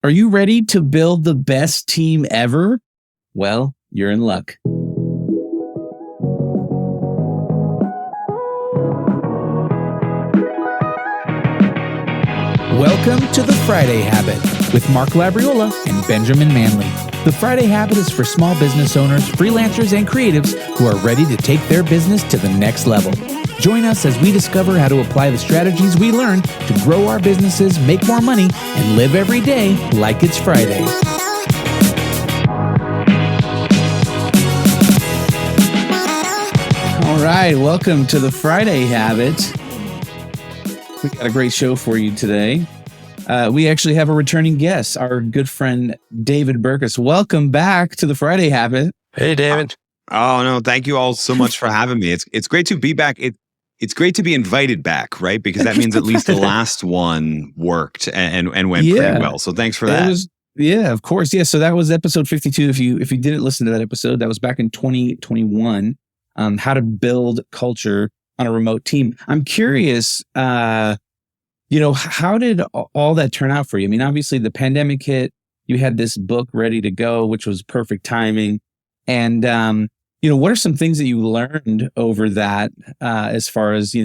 Are you ready to build the best team ever? Well, you're in luck. Welcome to The Friday Habit with Mark Labriola and Benjamin Manley. The Friday Habit is for small business owners, freelancers, and creatives who are ready to take their business to the next level. Join us as we discover how to apply the strategies we learn to grow our businesses, make more money, and live every day like it's Friday. All right, welcome to The Friday Habit. We got a great show for you today. We actually have a returning guest, our good friend, David Burkus. Welcome back to The Friday Habit. Hey, David. Oh, no, thank you all so much for having me. It's great to be back. It's great to be invited back, right? Because that means at least the last one worked and went pretty well. So thanks for that. Yeah, of course. Yeah, so that was episode 52. If you didn't listen to that episode, that was back in 2021, how to build culture on a remote team. I'm curious, how did all that turn out for you? I mean, obviously the pandemic hit, you had this book ready to go, which was perfect timing. And, what are some things that you learned over that as far as,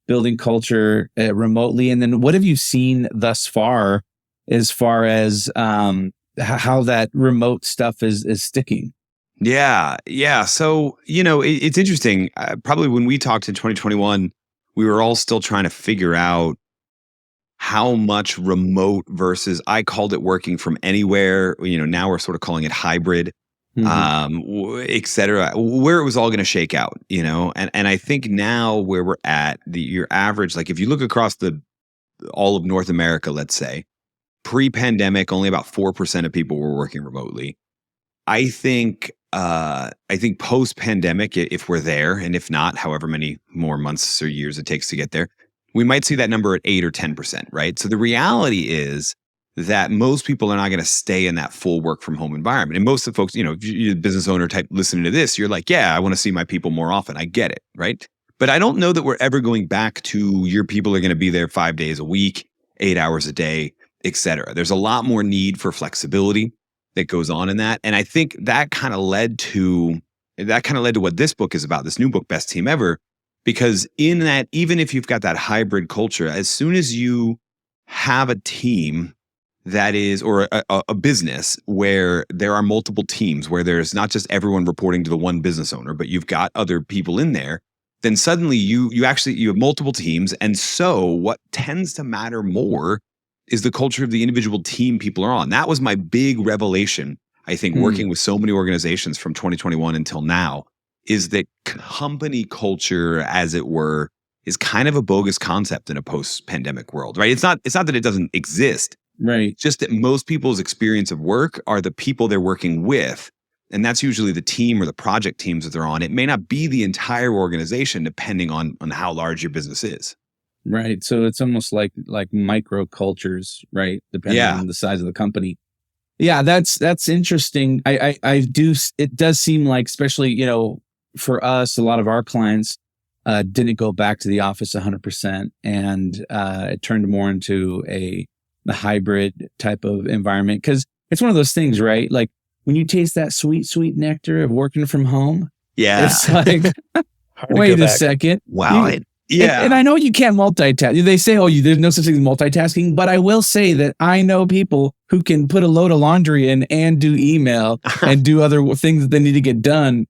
building culture remotely? And then what have you seen thus far as how that remote stuff is sticking? Yeah. So, it's interesting. Probably when we talked in 2021, we were all still trying to figure out how much remote versus, I called it working from anywhere. Now we're sort of calling it hybrid. Et cetera, where it was all going to shake out, and I think now where we're at, your average, like if you look across all of North America, let's say, pre-pandemic, only about 4% of people were working remotely. I think post-pandemic, if we're there, and if not, however many more months or years it takes to get there, we might see that number at 8 or 10%, right? So the reality is that most people are not going to stay in that full work from home environment. And most of the folks, if you're a business owner type listening to this, you're like, yeah, I want to see my people more often. I get it, right? But I don't know that we're ever going back to your people are going to be there 5 days a week, 8 hours a day, et cetera. There's a lot more need for flexibility that goes on in that. And I think that kind of led to what this book is about, this new book, Best Team Ever, because in that, even if you've got that hybrid culture, as soon as you have a team that is, or a business where there are multiple teams, where there's not just everyone reporting to the one business owner, but you've got other people in there, then suddenly you have multiple teams. And so what tends to matter more is the culture of the individual team people are on. That was my big revelation, I think, working with so many organizations from 2021 until now, is that company culture, as it were, is kind of a bogus concept in a post-pandemic world, right? It's not that it doesn't exist. Right. Just that most people's experience of work are the people they're working with. And that's usually the team or the project teams that they're on. It may not be the entire organization, depending on how large your business is. Right. So it's almost like microcultures, right? Depending on the size of the company. Yeah, that's interesting. It does seem like, especially, for us, a lot of our clients didn't go back to the office 100%. And it turned more into the hybrid type of environment, because it's one of those things, right? Like when you taste that sweet, sweet nectar of working from home, it's like, wait a second. Wow. And I know you can't multitask. They say, there's no such thing as multitasking, but I will say that I know people who can put a load of laundry in and do email and do other things that they need to get done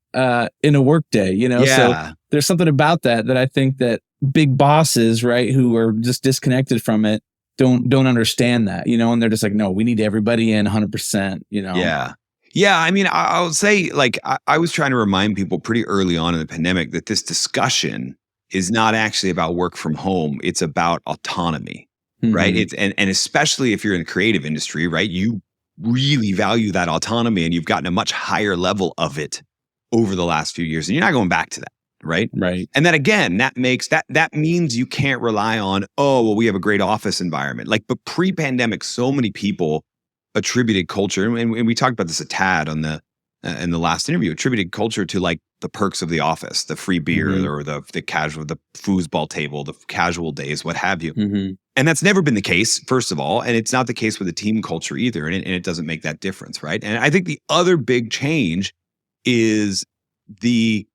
in a workday, So there's something about that I think that big bosses, right, who are just disconnected from it, don't understand that, and they're just like, no, we need everybody in 100%, Yeah. I mean, I would say, like, I was trying to remind people pretty early on in the pandemic that this discussion is not actually about work from home. It's about autonomy, right? It's and especially if you're in the creative industry, right? You really value that autonomy, and you've gotten a much higher level of it over the last few years, and you're not going back to that. Right. And then again, that means you can't rely on, we have a great office environment. But pre-pandemic, so many people attributed culture, and we talked about this a tad on in the last interview, attributed culture to like the perks of the office, the free beer Mhm. or the casual, the foosball table, the casual days, what have you. Mhm. And that's never been the case, first of all. And it's not the case with the team culture either. And it doesn't make that difference, right? And I think the other big change is the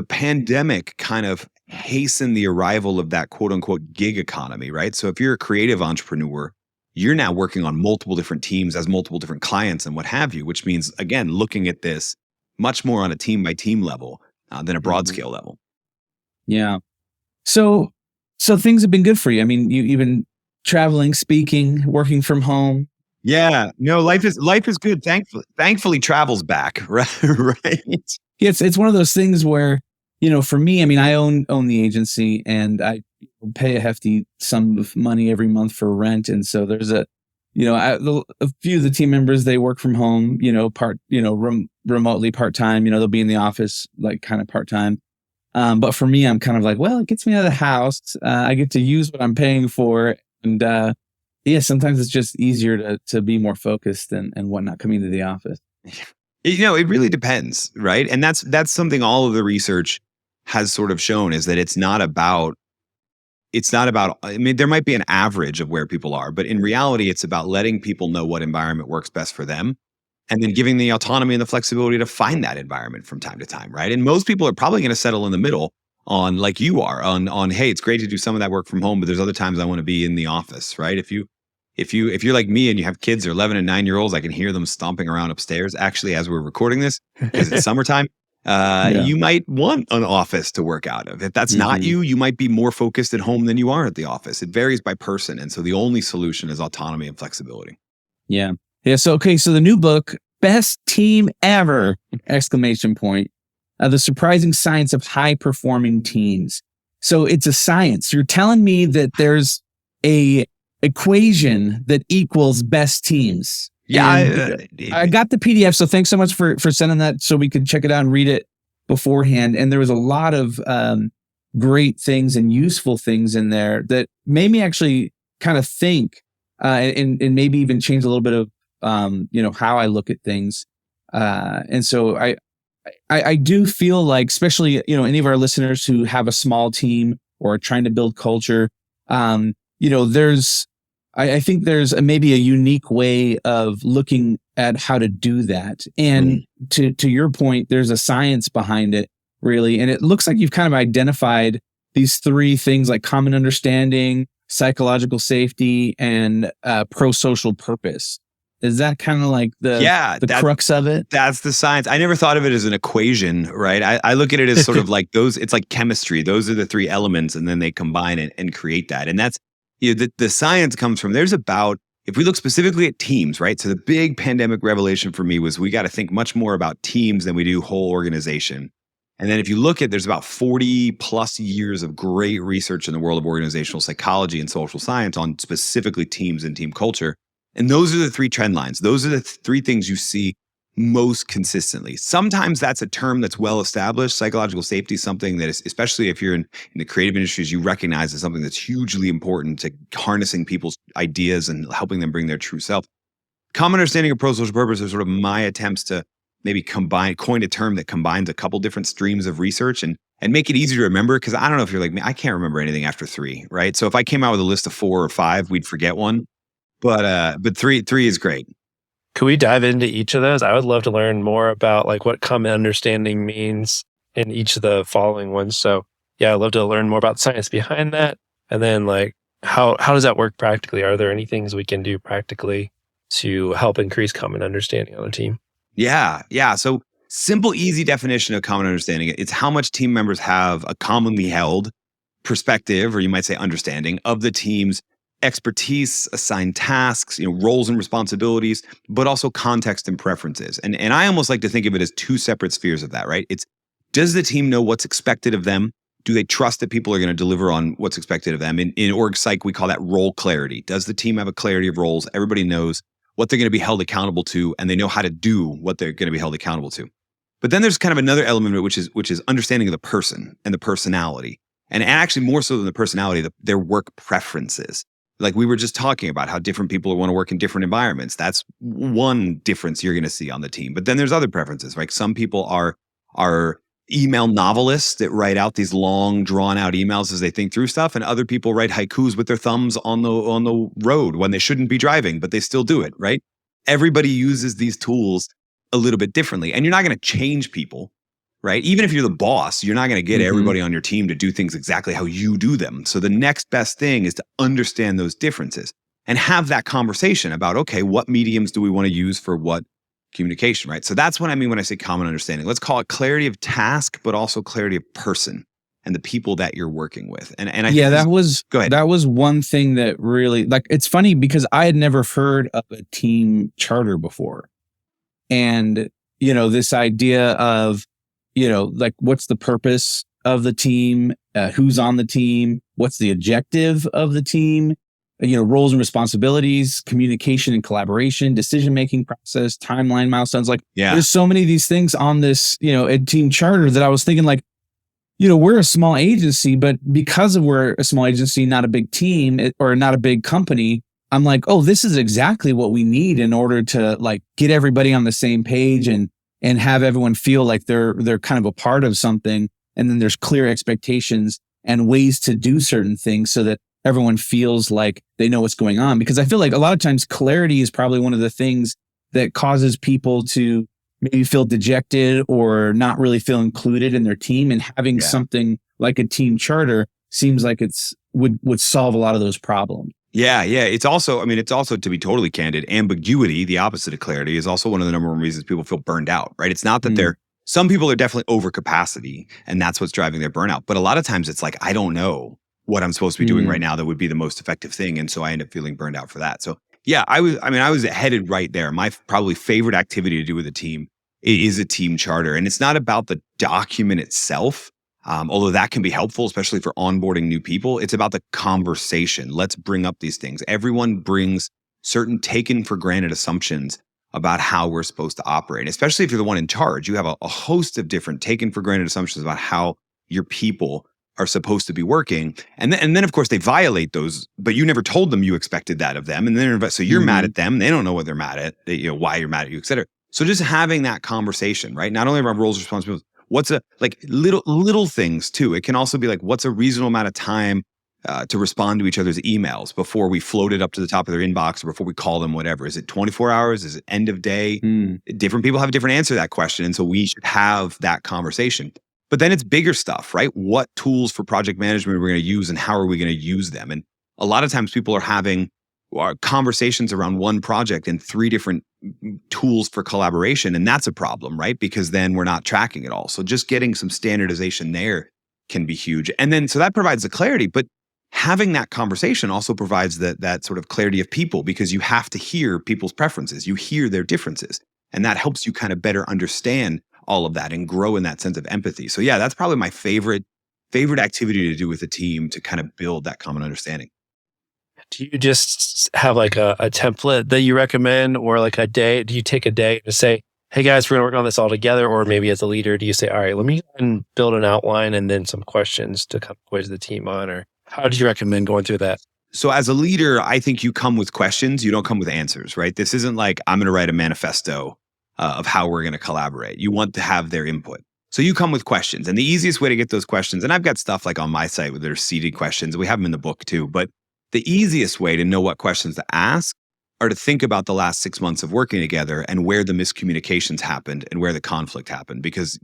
pandemic kind of hastened the arrival of that quote unquote gig economy, right? So if you're a creative entrepreneur, you're now working on multiple different teams as multiple different clients and what have you, which means, again, looking at this much more on a team by team level than a broad Mhm. scale level. Yeah. So things have been good for you. I mean, you've been traveling, speaking, working from home. Yeah, no, life is good. Thankfully, travel's back, right? Right. Yeah, it's one of those things where, for me, I mean, I own the agency and I pay a hefty sum of money every month for rent, and so there's a few of the team members, they work from home, remotely part time. They'll be in the office like kind of part time. But for me, I'm kind of like, well, it gets me out of the house. I get to use what I'm paying for, and yeah, sometimes it's just easier to be more focused and whatnot coming to the office. It really depends, right? And that's something all of the research has sort of shown is that it's not about, I mean, there might be an average of where people are, but in reality, it's about letting people know what environment works best for them and then giving the autonomy and the flexibility to find that environment from time to time, right? And most people are probably going to settle in the middle on, like you are, on hey, it's great to do some of that work from home, but there's other times I want to be in the office, right? If you're like me and you have kids, or 11 and 9-year-olds, I can hear them stomping around upstairs. Actually, as we're recording this, because it's summertime, Yeah. you might want an office to work out of. If that's not Mhm. you might be more focused at home than you are at the office. It varies by person, and so the only solution is autonomy and flexibility. Yeah. Yeah. So, okay. So the new book, Best Team Ever! Exclamation point. The surprising science of high performing teams. So it's a science. You're telling me that there's a equation that equals best teams. Yeah, And I got the PDF. So thanks so much for sending that so we could check it out and read it beforehand. And there was a lot of great things and useful things in there that made me actually kind of think and maybe even change a little bit of how I look at things. And so I do feel like, especially, any of our listeners who have a small team or are trying to build culture, I think there's maybe a unique way of looking at how to do that. And to your point, there's a science behind it, really. And it looks like you've kind of identified these three things like common understanding, psychological safety, and prosocial purpose. Is that kind of like the crux of it? That's the science. I never thought of it as an equation, right? I look at it as sort of like it's like chemistry. Those are the three elements, and then they combine and create that. And that's, the science comes from, if we look specifically at teams, right? So the big pandemic revelation for me was we got to think much more about teams than we do whole organization. And then if you look at, there's about 40 plus years of great research in the world of organizational psychology and social science on specifically teams and team culture. And those are the three trend lines. Those are the three things you see most consistently. Sometimes that's a term that's well established. Psychological safety is something that is, especially if you're in the creative industries, you recognize as something that's hugely important to harnessing people's ideas and helping them bring their true self. Common understanding of prosocial purpose are sort of my attempts to maybe coin a term that combines a couple different streams of research and make it easy to remember. Because I don't know if you're like me, I can't remember anything after 3, right? So if I came out with a list of 4 or 5, we'd forget one. But three is great. Could we dive into each of those? I would love to learn more about like what common understanding means in each of the following ones. So yeah, I'd love to learn more about the science behind that. And then like how does that work practically? Are there any things we can do practically to help increase common understanding on a team? Yeah. So simple, easy definition of common understanding. It's how much team members have a commonly held perspective, or you might say understanding, of the team's expertise, assigned tasks, roles and responsibilities, but also context and preferences. And I almost like to think of it as 2 separate spheres of that, right? It's, does the team know what's expected of them? Do they trust that people are going to deliver on what's expected of them? In org psych, we call that role clarity. Does the team have a clarity of roles? Everybody knows what they're going to be held accountable to, and they know how to do what they're going to be held accountable to. But then there's kind of another element of it, which is understanding of the person and the personality. And actually more so than the personality, their work preferences. Like we were just talking about how different people want to work in different environments. That's one difference you're going to see on the team. But then there's other preferences, right? Some people are email novelists that write out these long, drawn out emails as they think through stuff, and other people write haikus with their thumbs on the road when they shouldn't be driving, but they still do it, right? Everybody uses these tools a little bit differently, and you're not going to change people, right? Even if you're the boss, you're not going to get everybody on your team to do things exactly how you do them. So the next best thing is to understand those differences and have that conversation about, okay, what mediums do we want to use for what communication, right? So that's what I mean when I say common understanding. Let's call it clarity of task, but also clarity of person and the people that you're working with. And that was go ahead. That was one thing that really, like, it's funny because I had never heard of a team charter before. And, this idea of, like, what's the purpose of the team? Who's on the team? What's the objective of the team? Roles and responsibilities, communication and collaboration, decision-making process, timeline, milestones. Like, there's so many of these things on this, a team charter that I was thinking, like, we're a small agency, but because we're a small agency, not a big team or not a big company, I'm like, oh, this is exactly what we need in order to, like, get everybody on the same page and have everyone feel like they're kind of a part of something. And then there's clear expectations and ways to do certain things so that everyone feels like they know what's going on. Because I feel like a lot of times clarity is probably one of the things that causes people to maybe feel dejected or not really feel included in their team. And having something like a team charter seems like would solve a lot of those problems. Yeah. It's also, to be totally candid, ambiguity, the opposite of clarity, is also one of the number one reasons people feel burned out, right? It's not that some people are definitely over capacity and that's what's driving their burnout. But a lot of times it's like, I don't know what I'm supposed to be doing right now that would be the most effective thing. And so I end up feeling burned out for that. So yeah, I was headed right there. My probably favorite activity to do with a team is a team charter. And it's not about the document itself, although that can be helpful, especially for onboarding new people. It's about the conversation. Let's bring up these things. Everyone brings certain taken for granted assumptions about how we're supposed to operate. Especially if you're the one in charge, you have a host of different taken for granted assumptions about how your people are supposed to be working. And then of course they violate those, but you never told them you expected that of them. And then so you're mad at them. They don't know what they're mad at, why you're mad at you, et cetera. So just having that conversation, right? Not only about roles, responsibilities, what's little things too. It can also be like, what's a reasonable amount of time to respond to each other's emails before we float it up to the top of their inbox or before we call them, whatever. Is it 24 hours? Is it end of day? Different people have a different answer to that question. And so we should have that conversation. But then it's bigger stuff, right? What tools for project management are we going to use and how are we going to use them? And a lot of times people are having conversations around one project and 3 different tools for collaboration. And that's a problem, right? Because then we're not tracking it all. So just getting some standardization there can be huge. And then, so that provides the clarity, but having that conversation also provides that sort of clarity of people, because you have to hear people's preferences. You hear their differences. And that helps you kind of better understand all of that and grow in that sense of empathy. So yeah, that's probably my favorite activity to do with a team to kind of build that common understanding. Do you just have like a template that you recommend, or like a day? Do you take a day to say, hey guys, we're going to work on this all together? Or maybe as a leader, do you say, all right, let me build an outline and then some questions to kind of quiz the team on? Or how do you recommend going through that? So as a leader, I think you come with questions. You don't come with answers, right? This isn't like, I'm going to write a manifesto of how we're going to collaborate. You want to have their input. So you come with questions. And the easiest way to get those questions, and I've got stuff like on my site where there's seeded questions. We have them in the book too. But the easiest way to know what questions to ask are to think about the last 6 months of working together and where the miscommunications happened and where the conflict happened. Because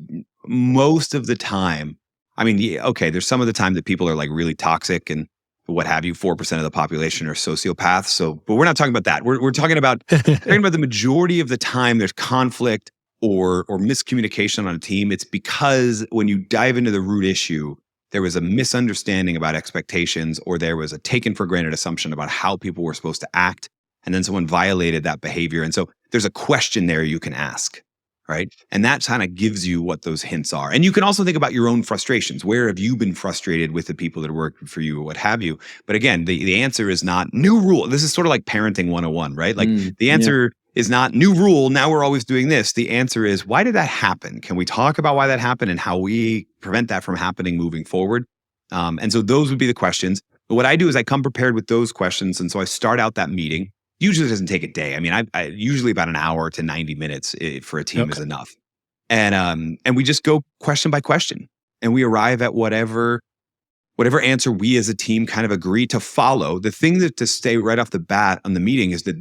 most of the time, there's some of the time that people are like really toxic and what have you. 4% of the population are sociopaths. So, but we're not talking about that. We're talking about the majority of the time there's conflict or miscommunication on a team. It's because when you dive into the root issue, there was a misunderstanding about expectations, or there was a taken for granted assumption about how people were supposed to act. And then someone violated that behavior. And so there's a question there you can ask, right? And that kind of gives you what those hints are. And you can also think about your own frustrations. Where have you been frustrated with the people that are working for you or what have you? But again, the answer is not new rule. This is sort of like parenting 101, right? Like the answer is not new rule, now we're always doing this. The answer is, why did that happen? Can we talk about why that happened and how we prevent that from happening moving forward? And so those would be the questions. But what I do is I come prepared with those questions. And so I start out that meeting. Usually it doesn't take a day. I usually about an hour to 90 minutes for a team is enough. And we just go question by question, and we arrive at whatever answer we as a team kind of agree to follow. The thing that to stay right off the bat on the meeting is that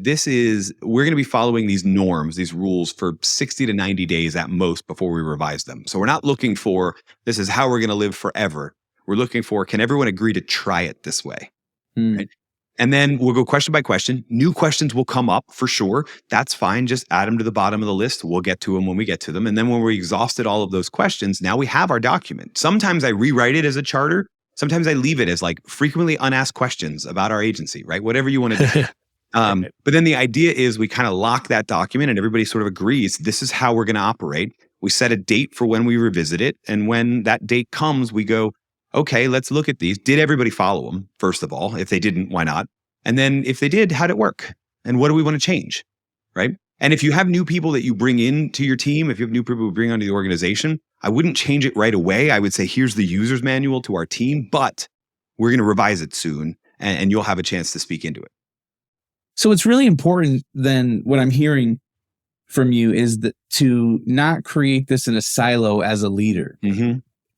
we're going to be following these norms, these rules for 60 to 90 days at most before we revise them. So we're not looking for, this is how we're going to live forever. We're looking for, can everyone agree to try it this way? Right? And then we'll go question by question. New questions will come up for sure. That's fine. Just add them to the bottom of the list. We'll get to them when we get to them. And then when we exhausted all of those questions, now we have our document. Sometimes I rewrite it as a charter. Sometimes I leave it as like frequently unasked questions about our agency, right? Whatever you want to do. But then the idea is we kind of lock that document and everybody sort of agrees, this is how we're going to operate. We set a date for when we revisit it. And when that date comes, we go, okay, let's look at these. Did everybody follow them? First of all, if they didn't, why not? And then if they did, how'd it work? And what do we want to change, right? And if you have new people that you bring into your team, if you have new people you bring onto the organization, I wouldn't change it right away. I would say, here's the user's manual to our team, but we're going to revise it soon, and you'll have a chance to speak into it. So it's really important then, what I'm hearing from you is that to not create this in a silo as a leader,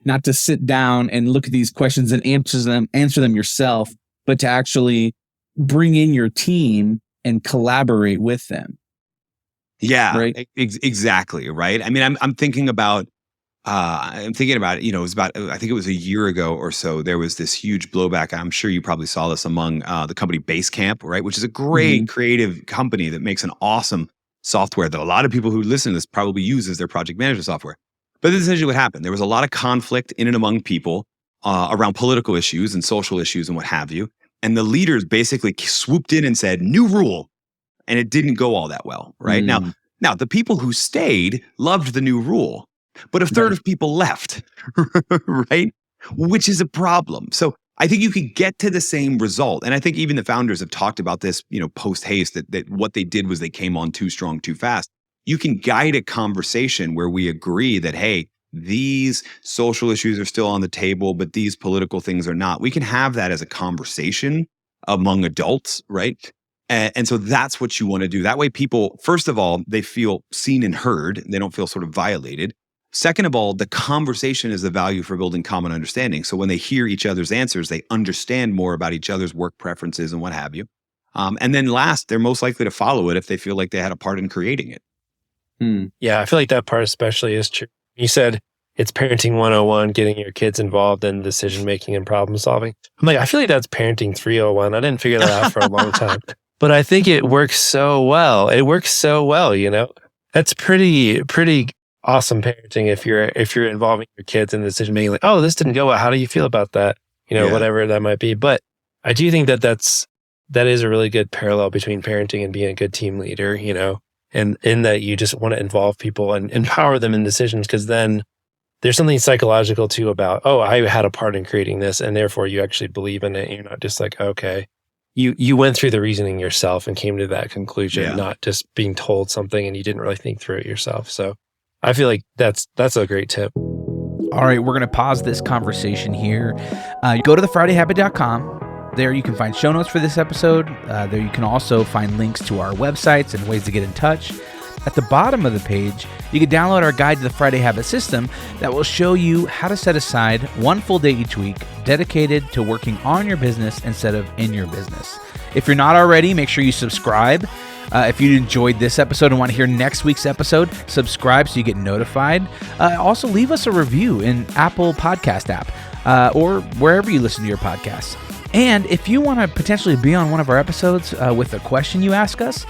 not to sit down and look at these questions and answer them yourself, but to actually bring in your team and collaborate with them. Yeah, right? Exactly. Right. I mean, I'm thinking about it, it was about, I think it was a year ago or so, there was this huge blowback. I'm sure you probably saw this among the company Basecamp, right? Which is a great creative company that makes an awesome software that a lot of people who listen to this probably use as their project management software. But this is essentially what happened. There was a lot of conflict in and among people around political issues and social issues and what have you. And the leaders basically swooped in and said, new rule. And it didn't go all that well, right? Now, the people who stayed loved the new rule, but a third of people left, right? Which is a problem. So I think you could get to the same result. And I think even the founders have talked about this, post haste, that what they did was they came on too strong, too fast. You can guide a conversation where we agree that, hey, these social issues are still on the table, but these political things are not. We can have that as a conversation among adults, right? And so that's what you want to do. That way people, first of all, they feel seen and heard. They don't feel sort of violated. Second of all, the conversation is the value for building common understanding. So when they hear each other's answers, they understand more about each other's work preferences and what have you. And then last, they're most likely to follow it if they feel like they had a part in creating it. Yeah, I feel like that part especially is true. You said it's parenting 101, getting your kids involved in decision making and problem solving. I'm like, I feel like that's parenting 301. I didn't figure that out for a long time. But I think it works so well. It works so well, That's pretty awesome parenting if you're involving your kids in the decision making. Like, oh, this didn't go well. How do you feel about that? Whatever that might be. But I do think that is a really good parallel between parenting and being a good team leader, and in that you just want to involve people and empower them in decisions, because then there's something psychological too about, oh, I had a part in creating this, and therefore you actually believe in it. You're not just like, okay. You went through the reasoning yourself and came to that conclusion, not just being told something and you didn't really think through it yourself. So I feel like that's a great tip. All right, we're going to pause this conversation here. Go to thefridayhabit.com. There you can find show notes for this episode. There you can also find links to our websites and ways to get in touch. At the bottom of the page, you can download our guide to the Friday Habit System that will show you how to set aside one full day each week dedicated to working on your business instead of in your business. If you're not already, make sure you subscribe. If you enjoyed this episode and want to hear next week's episode, subscribe so you get notified. Also, leave us a review in Apple Podcast app or wherever you listen to your podcasts. And if you want to potentially be on one of our episodes with a question you ask us,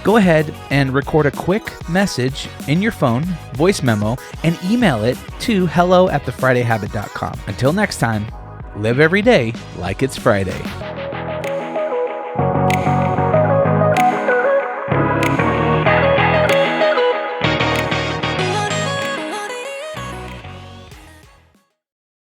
go ahead and record a quick message in your phone, voice memo, and email it to hello@thefridayhabit.com. Until next time, live every day like it's Friday.